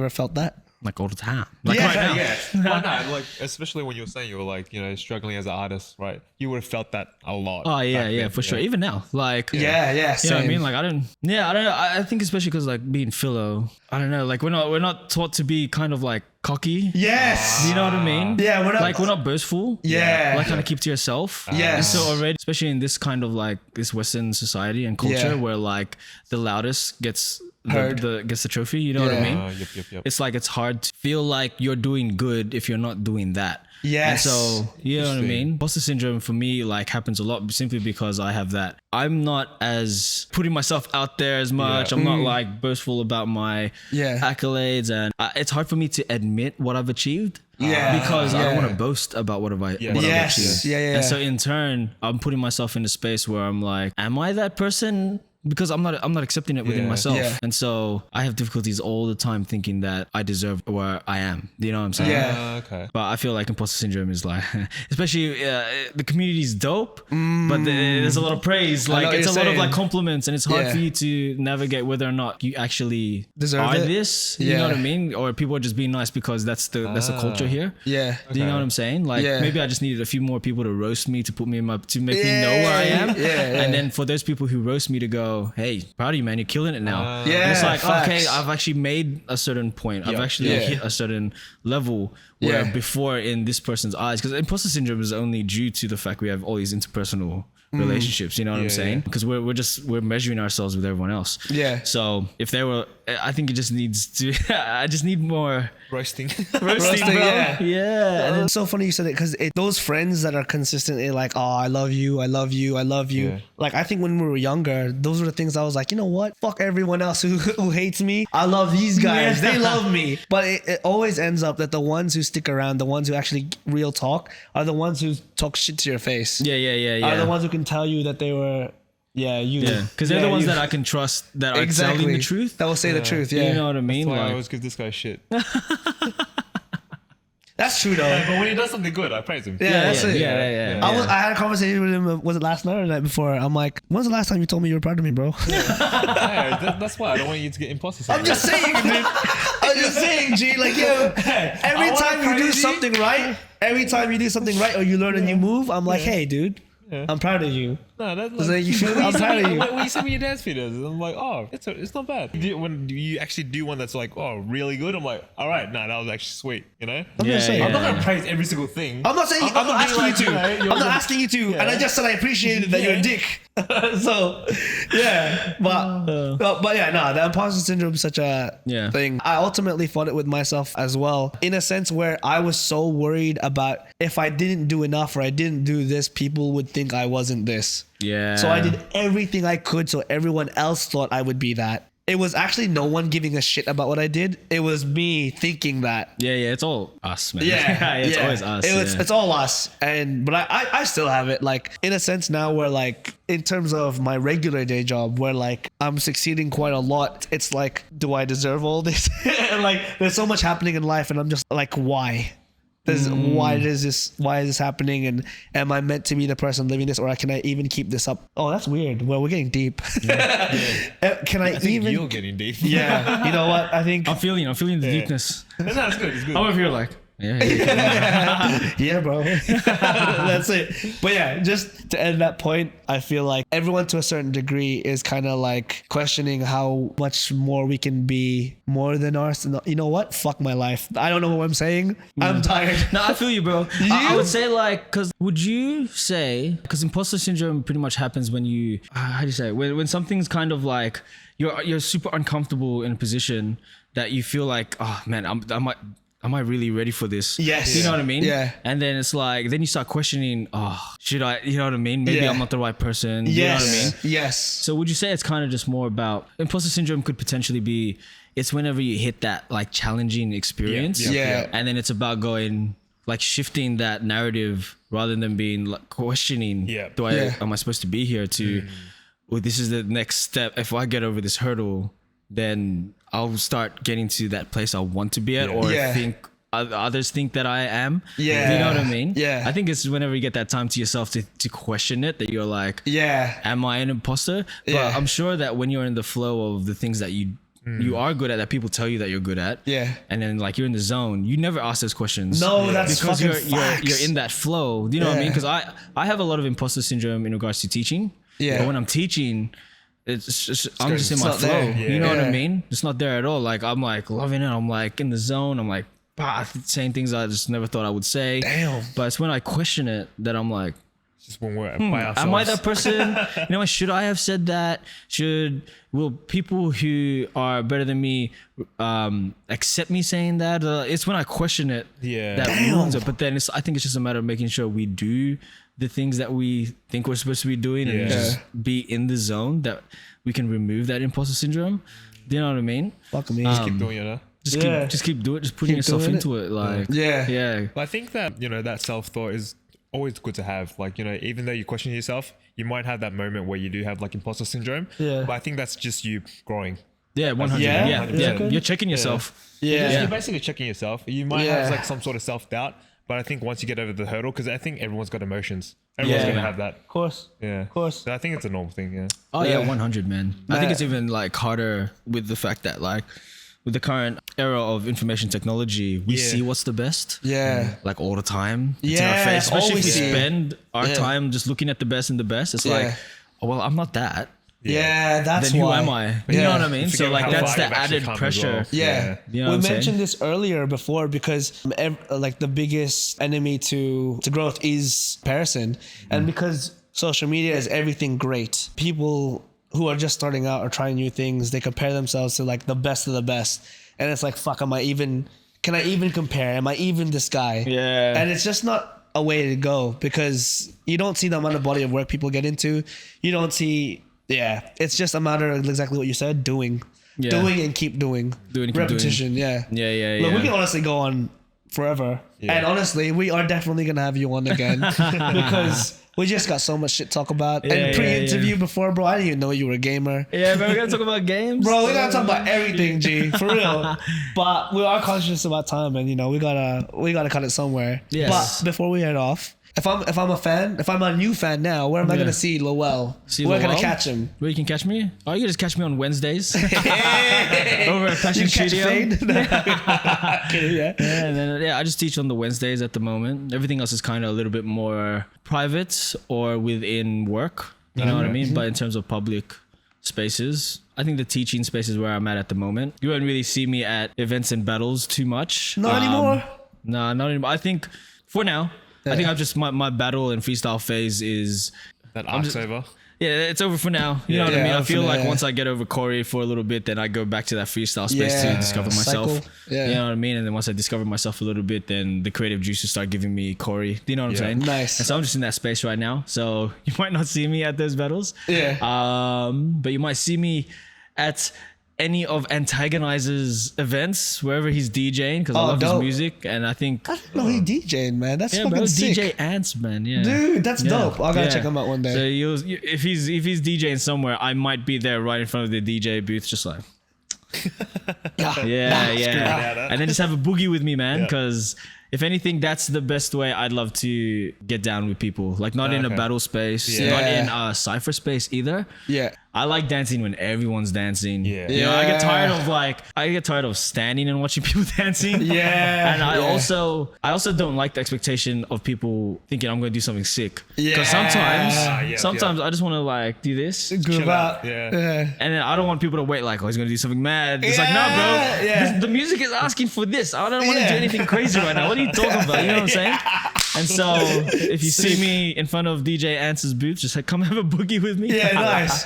felt that? Like all the time. Like right now. yeah. Why not? Like, especially when you were saying you were like, struggling as an artist, right? You would have felt that a lot. Oh yeah, back yeah, then, for sure. Even now, like Yeah. You know what I Same. mean? Like I don't know. I think especially because like being philo, I don't know. Like we're not taught to be kind of like cocky. Yes. You know what I mean? Yeah, we're not boastful. Yeah. Like kind of keep to yourself. Yes. And so already, especially in this kind of like this Western society and culture Yeah. where like the loudest gets Heard. gets the trophy. You know what I Yeah. mean? Yep. It's like it's hard to feel like you're doing good if you're not doing that. Yes. And so, you know what I mean? Imposter syndrome for me like happens a lot simply because I have that. I'm not as putting myself out there as much. Yeah. I'm not like boastful about my accolades, and it's hard for me to admit what I've achieved. Yeah. Because I don't Yeah. want to boast about what I've achieved. Yes. Yeah. And so in turn, I'm putting myself in a space where I'm like, am I that person? Because I'm not accepting it within myself. Yeah. And so I have difficulties all the time thinking that I deserve where I am. Do you know what I'm saying? Yeah. Okay. But I feel like imposter syndrome is like, especially the community is dope, but there's a lot of praise. know Like what it's a you're lot of saying. like compliments, and it's hard Yeah. for you to navigate whether or not you actually Deserve are it? this. You know Yeah. what I mean? Or people are just being nice because that's the culture here. Yeah. Do you know what I'm saying? Like Yeah. maybe I just needed a few more people to roast me to put me in to make me know where I am. Yeah. And then for those people who roast me to go, hey, proud of you, man, you're killing it now. Yeah, And it's like, facts. okay, I've actually made a certain point. I've actually Yeah. hit a certain level where Yeah. before in this person's eyes, because imposter syndrome is only due to the fact we have all these interpersonal relationships. You know what I'm saying? Because we're measuring ourselves with everyone else. Yeah. So if there were, I think it just needs to. I just need more Roasting. roasting, bro. yeah. Yeah. And it's so funny you said it because those friends that are consistently like, oh, I love you, I love you, I love you. Yeah. Like, I think when we were younger, those were the things I was like, you know what? Fuck everyone else who hates me. I love these guys. They love me. But it always ends up that the ones who stick around, the ones who actually real talk, are the ones who talk shit to your face. Yeah. Are the ones who can tell you that they were, Because they're the ones that I can trust that are telling the truth. That will say the truth. Yeah. You know what I mean? Why I Like, always give this guy shit. That's true though. But when he does something good, I praise him. Yeah, that's it. yeah. I had a conversation with him. Was it last night or the night before? I'm like, when's the last time you told me you were proud of me, bro? Yeah, that's why I don't want you to get imposter syndrome. I'm just saying, dude. I'm just saying, G. Like, yo, every time you do something right, or you learn a new move, I'm like, hey, dude, I'm proud of you. No, that's So you feel I'm proud of you. When you send me your dance videos, I'm like, oh, it's not bad. When you actually do one that's like, oh, really good, I'm like, all right, that was actually sweet, you know? I'm just saying. I'm not gonna praise every single thing. I'm not saying. I'm not asking you to. I'm not asking you to. And I just said I appreciated that you're a dick. So, yeah. But yeah, no, the imposter syndrome is such a thing. I ultimately fought it with myself as well, in a sense where I was so worried about if I didn't do enough or I didn't do this, people would think I wasn't this. yeah. So I did everything I could so everyone else thought I would be that. it was actually no one giving a shit about what I did. It was me thinking that. Yeah, it's all us, man. Yeah, It's always us. It's all us, but I still have it, like, in a sense now where, like, in terms of my regular day job, where, like, I'm succeeding quite a lot. It's like, do I deserve all this? And, like, there's so much happening in life, and I'm just like, why? Why is this happening? And am I meant to be the person living this, or can I even keep this up? Oh, that's weird. Well, we're getting deep. Can I think even? you're getting deep. Yeah. You know what? I think. I'm feeling the deepness. No, it's good. It's good. I'm over here like, yeah. Yeah, bro. That's it. But yeah, just to end that point, I feel like everyone to a certain degree is kind of like questioning how much more we can be more than us. And you know what? Fuck my life. I don't know what I'm saying. I'm tired. No, I feel you, bro. I would say, like, would you say, because imposter syndrome pretty much happens when you, how do you say, when something's kind of like, you're super uncomfortable in a position that you feel like, oh man, am I really ready for this? Yes. You know what I mean? Yeah. And then it's like, then you start questioning, oh, should I, you know what I mean? Maybe I'm not the right person. Yes. You know what I mean? Yes. So would you say it's kind of just more about, imposter syndrome could potentially be, it's whenever you hit that like challenging experience. Yeah. And then it's about going, like, shifting that narrative rather than being like questioning, am I supposed to be here to, well, this is the next step. If I get over this hurdle, then I'll start getting to that place I want to be at, or think others think that I am. Yeah. You know what I mean? Yeah. I think it's whenever you get that time to yourself to question it, that you're like, yeah, am I an imposter? But Yeah. I'm sure that when you're in the flow of the things that you are good at, that people tell you that you're good at, and then like you're in the zone, you never ask those questions. No, that's because fucking facts. you're in that flow. You know what I mean? Because I have a lot of imposter syndrome in regards to teaching. Yeah. But when I'm teaching, I'm just in my not flow. there. You know what Yeah. I mean? It's not there at all. Like, I'm like loving it. I'm like in the zone. I'm like saying things I just never thought I would say. Damn. But it's when I question it that I'm like, Just when we're by ourselves. am I that person? You know what? Should I have said that? Will people who are better than me accept me saying that? It's when I question it that ruins it. But then I think it's just a matter of making sure we do the things that we think we're supposed to be doing and just be in the zone, that we can remove that imposter syndrome. Do you know what I mean? Fuck me. Just keep doing it, huh? Just keep doing it. Just putting yourself doing into it. Like, Yeah. But I think that, that self-thought is always good to have. Like, even though you question yourself, you might have that moment where you do have like imposter syndrome. Yeah. But I think that's just you growing. Yeah, 100. Yeah? Yeah. 100%. You're checking yourself. Yeah. You're basically checking yourself. You might have like some sort of self-doubt, but I think once you get over the hurdle, because I think everyone's got emotions. Everyone's going to have that. Of course. Yeah. Of course. So I think it's a normal thing, yeah. Oh yeah, 100, man. I think it's even like harder with the fact that, like, with the current era of information technology, we see what's the best. Yeah. Like all the time. It's in our Yeah, face. Especially if we always see. spend our time just looking at the best and the best. It's like, oh, well, I'm not that. Yeah, that's Then who why. am I? You know what I mean? So Forget like how that's far the you've actually added come as pressure. well. Yeah. You know We what I'm mentioned saying? this earlier before, because like the biggest enemy to growth is comparison. And because social media is everything great, people who are just starting out or trying new things, they compare themselves to like the best of the best. And it's like, fuck, can I even compare? Am I even this guy? Yeah. And it's just not a way to go, because you don't see the amount of body of work people get into. You don't see, it's just a matter of exactly what you said, doing and keep doing. Doing and keep repetition, Yeah. Look, we can honestly go on forever. Yeah. And honestly, we are definitely going to have you on again because we just got so much shit to talk about. And pre-interview before, bro, I didn't even know you were a gamer. Yeah, but we're gonna talk about games. Bro, we gotta talk about everything, G, for real. But we are conscious about time, and we gotta cut it somewhere. Yes. But before we head off, if I'm a new fan now, where am I gonna see Lowell? Where can I catch him? Where you can catch me? Oh, you can just catch me on Wednesdays over at Passion You catch Studio. Fade? Yeah. And then I just teach on the Wednesdays at the moment. Everything else is kind of a little bit more private or within work. You know what I mean? But in terms of public spaces, I think the teaching space is where I'm at the moment. You won't really see me at events and battles too much. Not anymore. No, not anymore. I think for now, I think I've just my battle and freestyle phase is That arc's over. Yeah, it's over for now. You know what I mean? I feel for like now, once I get over Corey for a little bit, then I go back to that freestyle space to discover myself. Cycle. Yeah. You know what I mean? And then once I discover myself a little bit, then the creative juices start giving me Corey. Do you know what I'm saying? Nice. And so I'm just in that space right now. So you might not see me at those battles. Yeah. But you might see me at any of Antagonizer's events wherever he's DJing because I love dope. his music, and I think I didn't know he DJing, man. That's yeah, fucking bro, sick. DJ Ants, man. Yeah, Dude, that's Yeah. dope. I gotta Yeah. check him out one day. So if he's DJing somewhere, I might be there right in front of the DJ booth, just like yeah, and then just have a boogie with me, man. Because if anything, that's the best way. I'd love to get down with people, like not in a battle space, not in a cypher space either. Yeah. I like dancing when everyone's dancing. Yeah. You know, I get tired of standing and watching people dancing. Yeah. And I also don't like the expectation of people thinking I'm going to do something sick. Yeah. Because sometimes I just want to like do this. Groove out. Yeah. And then I don't want people to wait like, oh, he's going to do something mad. It's like, no, Yeah. bro. Yeah. The music is asking for this. I don't want to Yeah. do anything crazy right now. What are you talking about? You know what I'm saying? And so if you see me in front of DJ Ance's booth, just like, come have a boogie with me. Yeah, nice.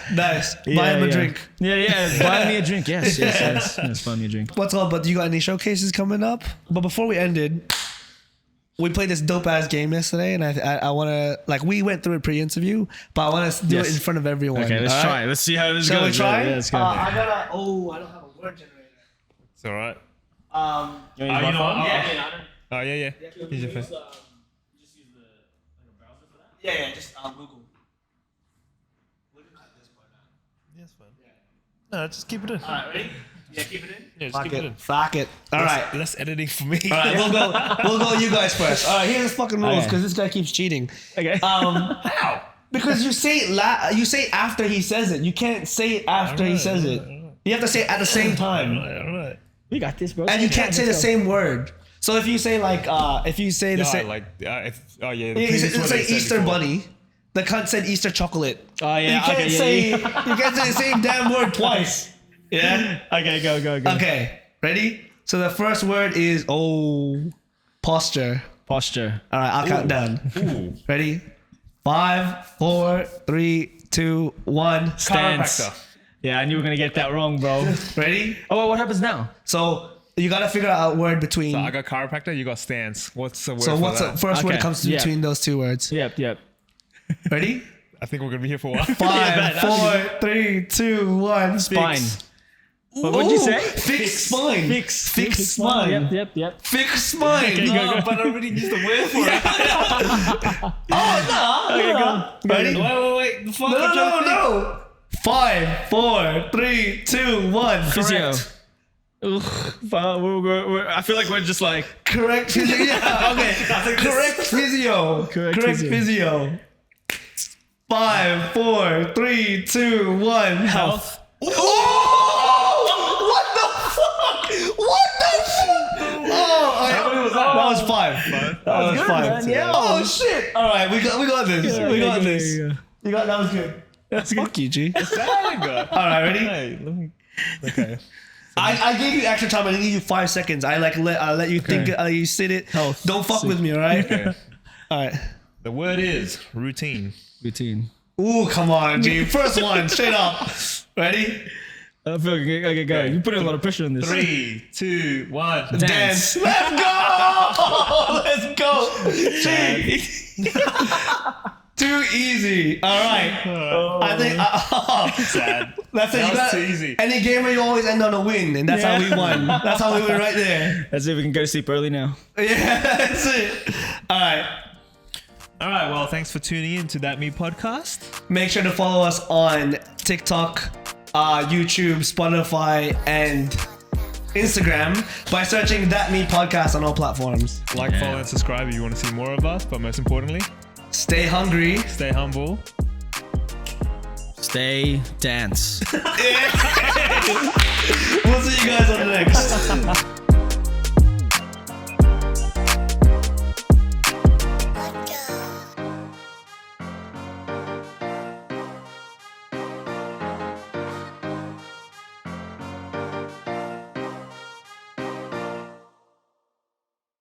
Buy him a drink. Yeah. Buy me a drink. Yes. Buy me a drink. What's up? But you got any showcases coming up? But before we ended, we played this dope ass game yesterday, and I want to like we went through a pre-interview, but I want to do it in front of everyone. Okay, let's all try. right? Let's see how this Shall goes. we try? Yeah, let's go. I don't have a word generator. It's all right. You know what? Oh yeah. Here's your face. Yeah, just Google. Yes, fine. No, just keep it in. Alright, ready? Yeah, keep it in. Yeah, just keep it in. Fuck it. Alright. Less editing for me. Alright, we'll go you guys first. Alright, here's the fucking rules Okay. because this guy keeps cheating. Okay. How? Because you say you say after he says it. You can't say it after he says it. You have to say it at the same time. All right. We got this, bro. And you can't say the same word. So if you say like if you say the same Let's let's say Easter bunny. The cunt said Easter chocolate. Oh yeah. You can't say you can't say the same damn word twice. Yeah? Okay, go. Okay. Ready? So the first word is posture. Posture. Alright, I'll count down. Ooh. Ready? 5, 4, 3, 2, 1. Stance. Chiropractor. Yeah, I knew we were gonna get that wrong, bro. Ready? Oh, what happens now? So you gotta figure out a word between. So I got chiropractor. You got stance. What's the word? So for what's that? the first word Okay, comes yeah. between those two words? Yep. Ready? I think we're gonna be here for a while. 5, 4, 3, 2, 1. Spine. What'd you say? Fixed spine. Fixed spine. Yep. Fixed spine. Okay, go. But I already used the word for it. Okay, go. Ready? Wait. The fuck? No. 5, 4, 3, 2, 1. Physio. Correct. I feel like we're just like Correct physio. Yeah, okay. Correct physio. Correct physio. 5, 4, 3, 2, 1. health. Oh! What the fuck? Oh, that was 5. That was 5. Yeah. Oh shit! All right, we got this. We got this. Yeah. You got that was good. That's good. Fuck you, G. All All right, ready? Hey, let me. Okay. I gave you extra time. I gave you 5 seconds. I let you think. You sit it. Health. Don't fuck with me, all right? Okay. All right. The word is routine. Routine. Ooh, come on, G. First one, straight up. Ready? I feel okay, go. You put a lot of pressure on this. 3, 2, 1. Dance. Let's go. Let's go. G. Too easy. All right. I think Sad. that's it. That You was got too easy. any gamer, you always end on a win, and that's how we won. That's how we win right there. Let's see if we can go to sleep early now. Yeah, that's it. All right. All right. Well, thanks for tuning in to That Me podcast. Make sure to follow us on TikTok, YouTube, Spotify, and Instagram by searching That Me Podcast on all platforms. Like, follow, and subscribe if you want to see more of us. But most importantly, Stay hungry. stay humble. Stay dance. We'll see you guys on the next.